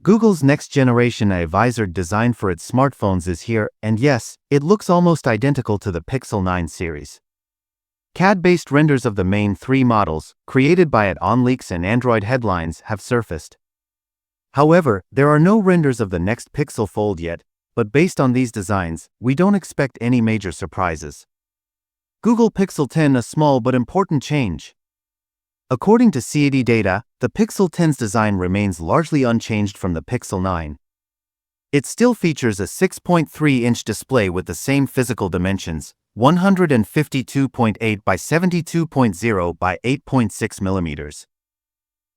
Google's next-generation AI visor design for its smartphones is here, and yes, it looks almost identical to the Pixel 9 series. CAD-based renders of the main three models, created by OnLeaks and Android Headlines, have surfaced. However, there are no renders of the next Pixel Fold yet, but based on these designs, we don't expect any major surprises. Google Pixel 10, a small but important change. According to CAD data, the Pixel 10's design remains largely unchanged from the Pixel 9. It still features a 6.3-inch display with the same physical dimensions, 152.8 by 72.0 by 8.6 millimeters.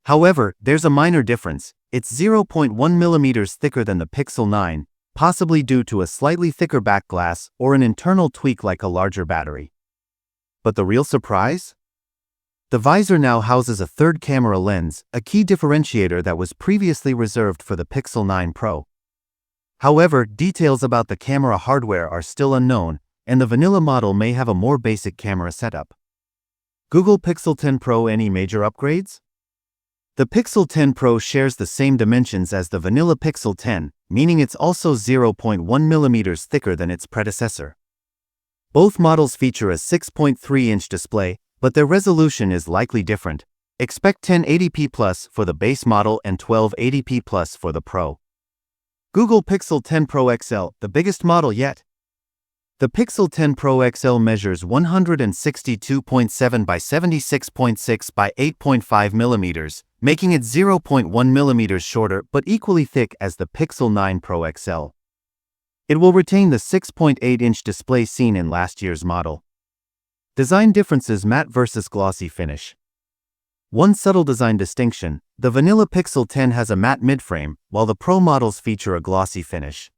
However, there's a minor difference. It's 0.1 millimeters thicker than the Pixel 9, possibly due to a slightly thicker back glass or an internal tweak like a larger battery. But the real surprise? The visor now houses a third camera lens, a key differentiator that was previously reserved for the Pixel 9 Pro. However, details about the camera hardware are still unknown, and the vanilla model may have a more basic camera setup. Google Pixel 10 Pro, any major upgrades? The Pixel 10 Pro shares the same dimensions as the vanilla Pixel 10, meaning it's also 0.1 millimeters thicker than its predecessor. Both models feature a 6.3-inch display, but their resolution is likely different. Expect 1080p+ for the base model and 1280p+ for the Pro. Google Pixel 10 Pro XL, the biggest model yet. The Pixel 10 Pro XL measures 162.7 by 76.6 by 8.5 millimeters, making it 0.1 millimeters shorter but equally thick as the Pixel 9 Pro XL. It will retain the 6.8-inch display seen in last year's model. Design differences: matte versus glossy finish. One subtle design distinction: the vanilla Pixel 10 has a matte midframe, while the Pro models feature a glossy finish.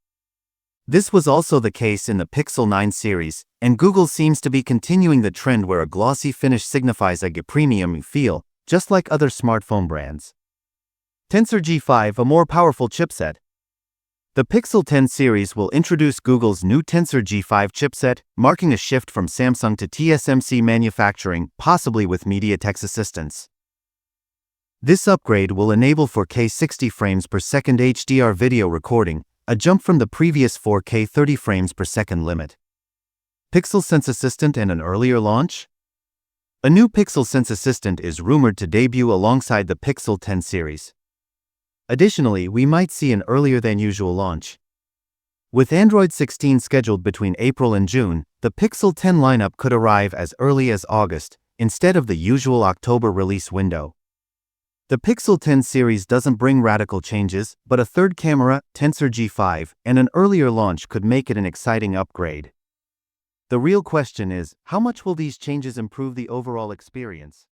This was also the case in the Pixel 9 series, and Google seems to be continuing the trend where a glossy finish signifies a premium feel, just like other smartphone brands. Tensor G5, a more powerful chipset. The Pixel 10 series will introduce Google's new Tensor G5 chipset, marking a shift from Samsung to TSMC manufacturing, possibly with MediaTek's assistance. This upgrade will enable 4K 60 frames per second HDR video recording, a jump from the previous 4K 30 frames per second limit. Pixel Sense Assistant and an earlier launch? A new Pixel Sense Assistant is rumored to debut alongside the Pixel 10 series. Additionally, we might see an earlier-than-usual launch. With Android 16 scheduled between April and June, the Pixel 10 lineup could arrive as early as August, instead of the usual October release window. The Pixel 10 series doesn't bring radical changes, but a third camera, Tensor G5, and an earlier launch could make it an exciting upgrade. The real question is, how much will these changes improve the overall experience?